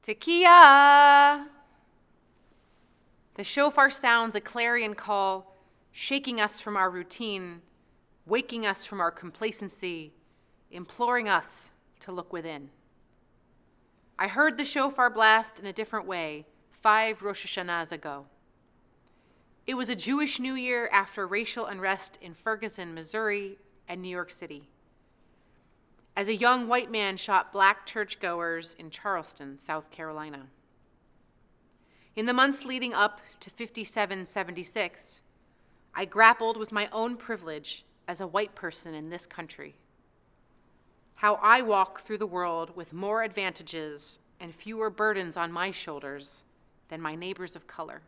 Tekiah! The shofar sounds a clarion call, shaking us from our routine, waking us from our complacency, imploring us to look within. I heard the shofar blast in a different way 5 Rosh Hashanahs ago. It was a Jewish New Year after racial unrest in Ferguson, Missouri, and New York City, as a young white man shot black churchgoers in Charleston, South Carolina. In the months leading up to 5776, I grappled with my own privilege as a white person in this country. How I walk through the world with more advantages and fewer burdens on my shoulders than my neighbors of color.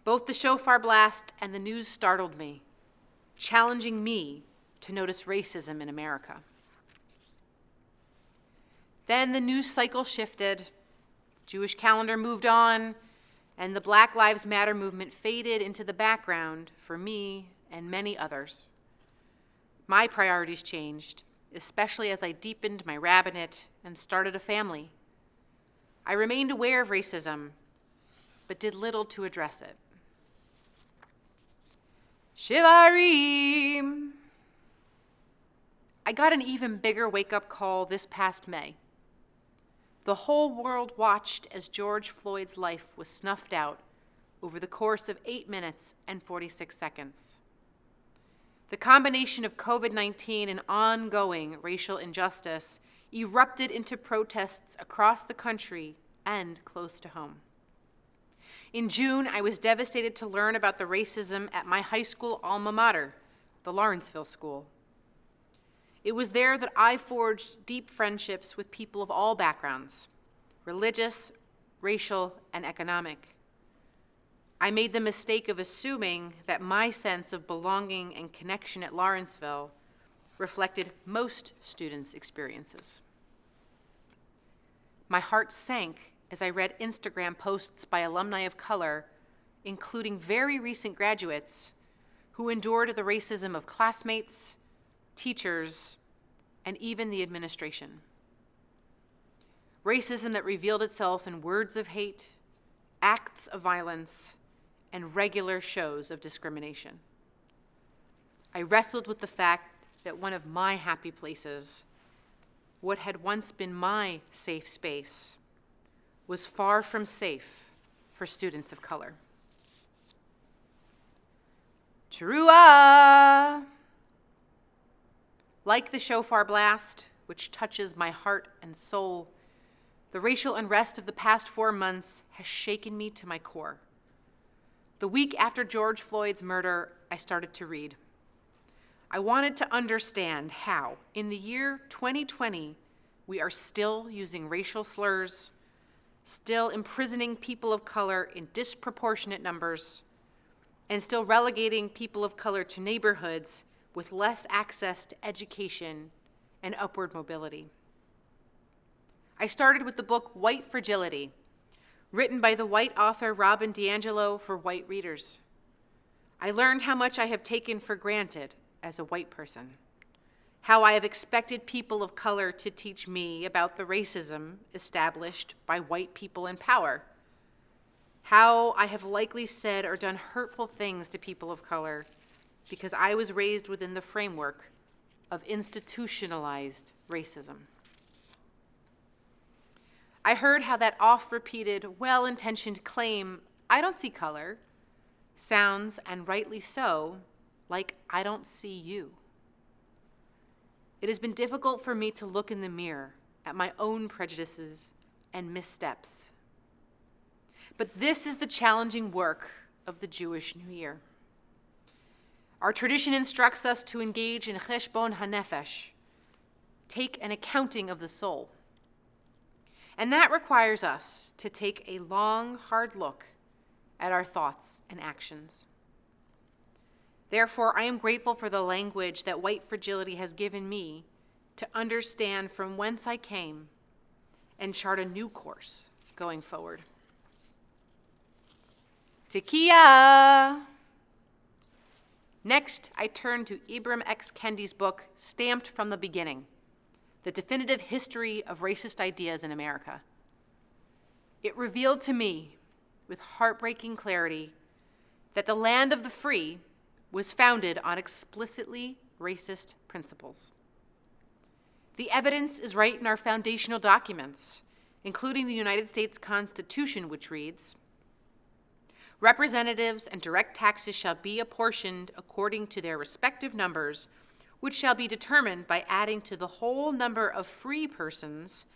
Both the shofar blast and the news startled me, challenging me to notice racism in America. Then the news cycle shifted, Jewish calendar moved on, and the Black Lives Matter movement faded into the background for me and many others. My priorities changed, especially as I deepened my rabbinate and started a family. I remained aware of racism, but did little to address it. Shivarim! I got an even bigger wake-up call this past May. The whole world watched as George Floyd's life was snuffed out over the course of 8 minutes and 46 seconds. The combination of COVID-19 and ongoing racial injustice erupted into protests across the country and close to home. In June, I was devastated to learn about the racism at my high school alma mater, the Lawrenceville School. It was there that I forged deep friendships with people of all backgrounds, religious, racial, and economic. I made the mistake of assuming that my sense of belonging and connection at Lawrenceville reflected most students' experiences. My heart sank as I read Instagram posts by alumni of color, including very recent graduates, who endured the racism of classmates, teachers, and even the administration. Racism that revealed itself in words of hate, acts of violence, and regular shows of discrimination. I wrestled with the fact that one of my happy places, what had once been my safe space, was far from safe for students of color. Teruah! Like the shofar blast, which touches my heart and soul, the racial unrest of the past 4 months has shaken me to my core. The week after George Floyd's murder, I started to read. I wanted to understand how, in the year 2020, we are still using racial slurs, still imprisoning people of color in disproportionate numbers, and still relegating people of color to neighborhoods with less access to education and upward mobility. I started with the book White Fragility, written by the white author Robin DiAngelo for white readers. I learned how much I have taken for granted as a white person, how I have expected people of color to teach me about the racism established by white people in power, how I have likely said or done hurtful things to people of color because I was raised within the framework of institutionalized racism. I heard how that oft-repeated, well-intentioned claim, "I don't see color," sounds, and rightly so, like "I don't see you." It has been difficult for me to look in the mirror at my own prejudices and missteps. But this is the challenging work of the Jewish New Year. Our tradition instructs us to engage in cheshbon hanefesh, take an accounting of the soul. And that requires us to take a long, hard look at our thoughts and actions. Therefore, I am grateful for the language that White Fragility has given me to understand from whence I came and chart a new course going forward. Tekiah! Next, I turn to Ibram X. Kendi's book, Stamped from the Beginning, The Definitive History of Racist Ideas in America. It revealed to me, with heartbreaking clarity, that the land of the free was founded on explicitly racist principles. The evidence is right in our foundational documents, including the United States Constitution, which reads, "Representatives and direct taxes shall be apportioned according to their respective numbers, which shall be determined by adding to the whole number of free persons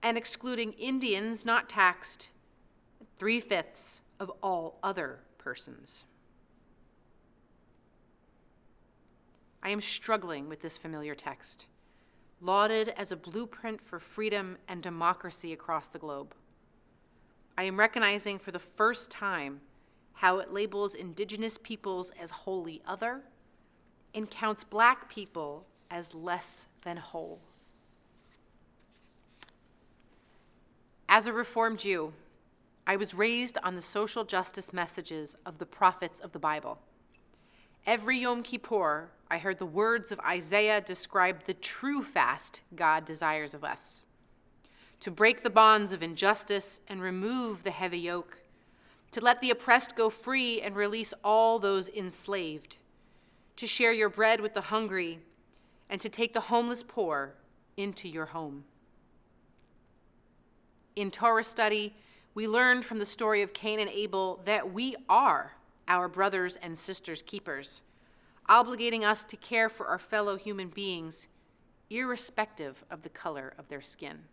and excluding Indians not taxed, 3/5 of all other persons." I am struggling with this familiar text, lauded as a blueprint for freedom and democracy across the globe. I am recognizing for the first time how it labels indigenous peoples as wholly other and counts Black people as less than whole. As a Reformed Jew, I was raised on the social justice messages of the prophets of the Bible. Every Yom Kippur, I heard the words of Isaiah describe the true fast God desires of us: to break the bonds of injustice and remove the heavy yoke, to let the oppressed go free and release all those enslaved, to share your bread with the hungry, and to take the homeless poor into your home. In Torah study, we learned from the story of Cain and Abel that we are our brothers and sisters' keepers, obligating us to care for our fellow human beings, irrespective of the color of their skin.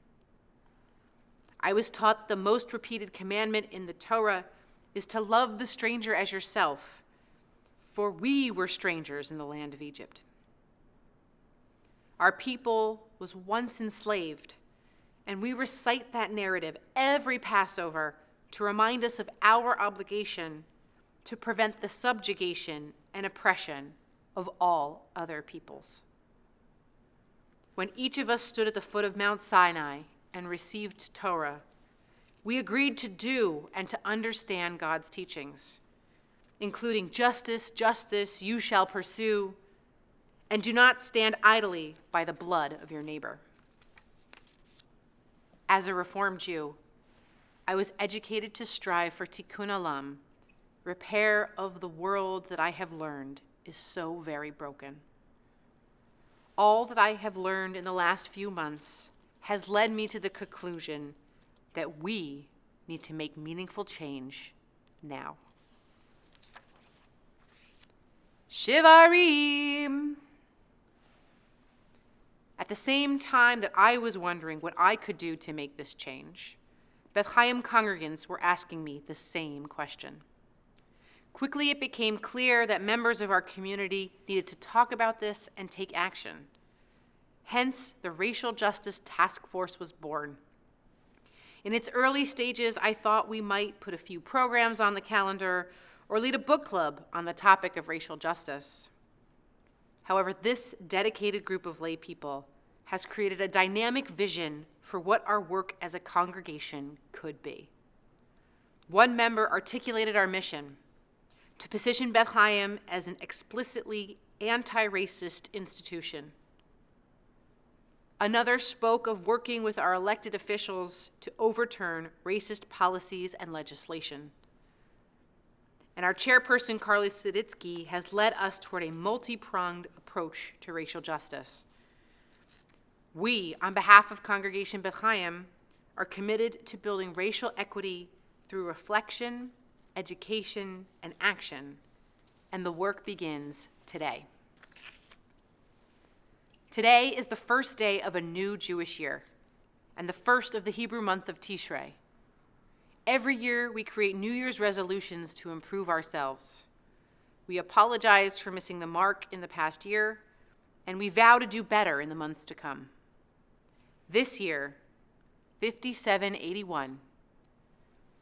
I was taught the most repeated commandment in the Torah is to love the stranger as yourself, for we were strangers in the land of Egypt. Our people was once enslaved, and we recite that narrative every Passover to remind us of our obligation to prevent the subjugation and oppression of all other peoples. When each of us stood at the foot of Mount Sinai and received Torah, we agreed to do and to understand God's teachings, including justice, you shall pursue, and do not stand idly by the blood of your neighbor. As a Reformed Jew, I was educated to strive for tikkun olam, repair of the world that I have learned is so very broken. All that I have learned in the last few months has led me to the conclusion that we need to make meaningful change now. Shivarim! At the same time that I was wondering what I could do to make this change, Beth Chaim congregants were asking me the same question. Quickly, it became clear that members of our community needed to talk about this and take action. Hence, the Racial Justice Task Force was born. In its early stages, I thought we might put a few programs on the calendar or lead a book club on the topic of racial justice. However, this dedicated group of lay people has created a dynamic vision for what our work as a congregation could be. One member articulated our mission: to position Beth Chaim as an explicitly anti-racist institution. Another spoke of working with our elected officials to overturn racist policies and legislation. And our chairperson, Carly Siditsky, has led us toward a multi-pronged approach to racial justice. We, on behalf of Congregation Beth Chaim, are committed to building racial equity through reflection, education, and action, and the work begins today. Today is the first day of a new Jewish year, and the first of the Hebrew month of Tishrei. Every year, we create New Year's resolutions to improve ourselves. We apologize for missing the mark in the past year, and we vow to do better in the months to come. This year, 5781,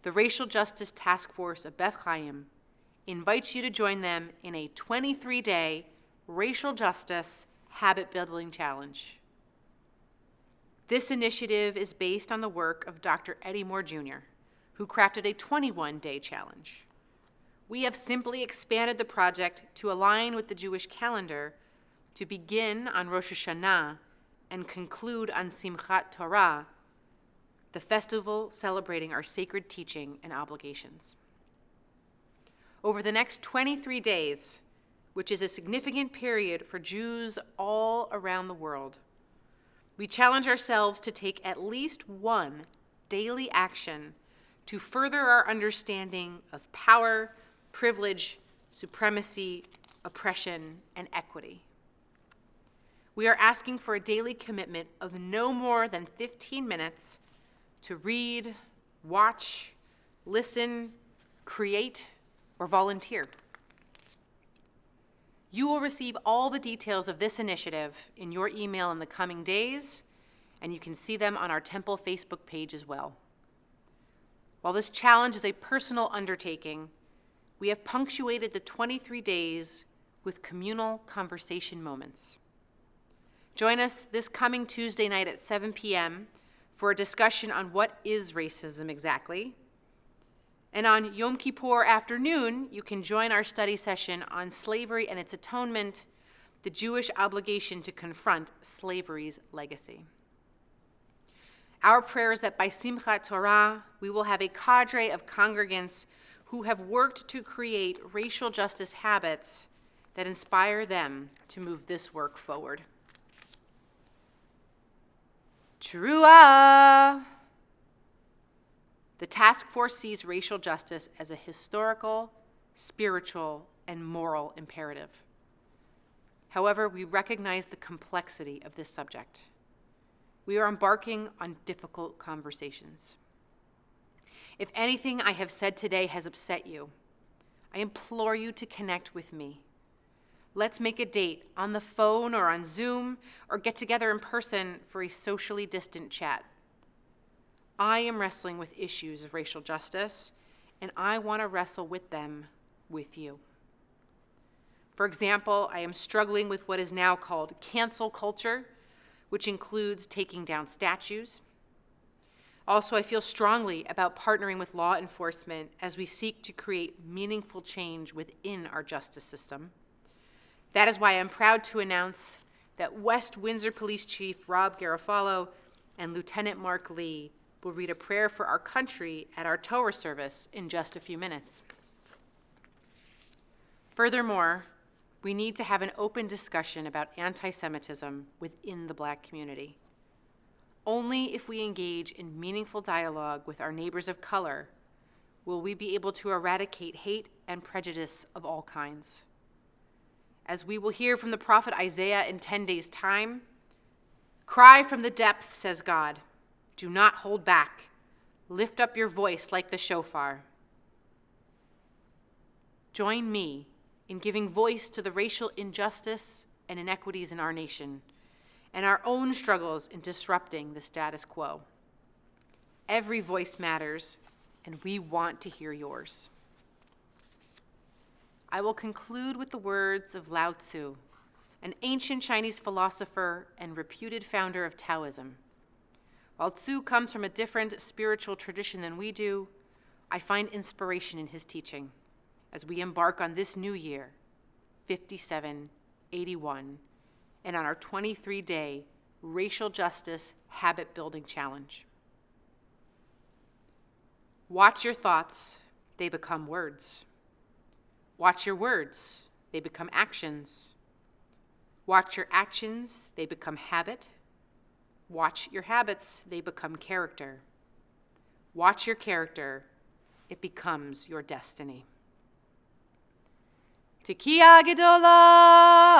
the Racial Justice Task Force of Beth Chaim invites you to join them in a 23-day racial justice habit-building challenge. This initiative is based on the work of Dr. Eddie Moore Jr., who crafted a 21-day challenge. We have simply expanded the project to align with the Jewish calendar to begin on Rosh Hashanah and conclude on Simchat Torah, the festival celebrating our sacred teaching and obligations. Over the next 23 days, which is a significant period for Jews all around the world, we challenge ourselves to take at least one daily action to further our understanding of power, privilege, supremacy, oppression, and equity. We are asking for a daily commitment of no more than 15 minutes to read, watch, listen, create, or volunteer. You will receive all the details of this initiative in your email in the coming days, and you can see them on our Temple Facebook page as well. While this challenge is a personal undertaking, we have punctuated the 23 days with communal conversation moments. Join us this coming Tuesday night at 7 p.m. for a discussion on what is racism exactly. And on Yom Kippur afternoon, you can join our study session on slavery and its atonement, the Jewish obligation to confront slavery's legacy. Our prayer is that by Simchat Torah, we will have a cadre of congregants who have worked to create racial justice habits that inspire them to move this work forward. Teruah! The task force sees racial justice as a historical, spiritual, and moral imperative. However, we recognize the complexity of this subject. We are embarking on difficult conversations. If anything I have said today has upset you, I implore you to connect with me. Let's make a date on the phone or on Zoom or get together in person for a socially distant chat. I am wrestling with issues of racial justice, and I want to wrestle with them with you. For example, I am struggling with what is now called cancel culture, which includes taking down statues. Also, I feel strongly about partnering with law enforcement as we seek to create meaningful change within our justice system. That is why I'm proud to announce that West Windsor Police Chief Rob Garofalo and Lieutenant Mark Lee will read a prayer for our country at our Torah service in just a few minutes. Furthermore, we need to have an open discussion about anti-Semitism within the Black community. Only if we engage in meaningful dialogue with our neighbors of color will we be able to eradicate hate and prejudice of all kinds. As we will hear from the prophet Isaiah in 10 days' time, cry from the depth, says God. Do not hold back. Lift up your voice like the shofar. Join me in giving voice to the racial injustice and inequities in our nation and our own struggles in disrupting the status quo. Every voice matters, and we want to hear yours. I will conclude with the words of Lao Tzu, an ancient Chinese philosopher and reputed founder of Taoism. While Tzu comes from a different spiritual tradition than we do, I find inspiration in his teaching as we embark on this new year, 5781, and on our 23-day racial justice habit-building challenge. Watch your thoughts, they become words. Watch your words, they become actions. Watch your actions, they become habit. Watch your habits, they become character. Watch your character, it becomes your destiny. Tekiah Gedolah!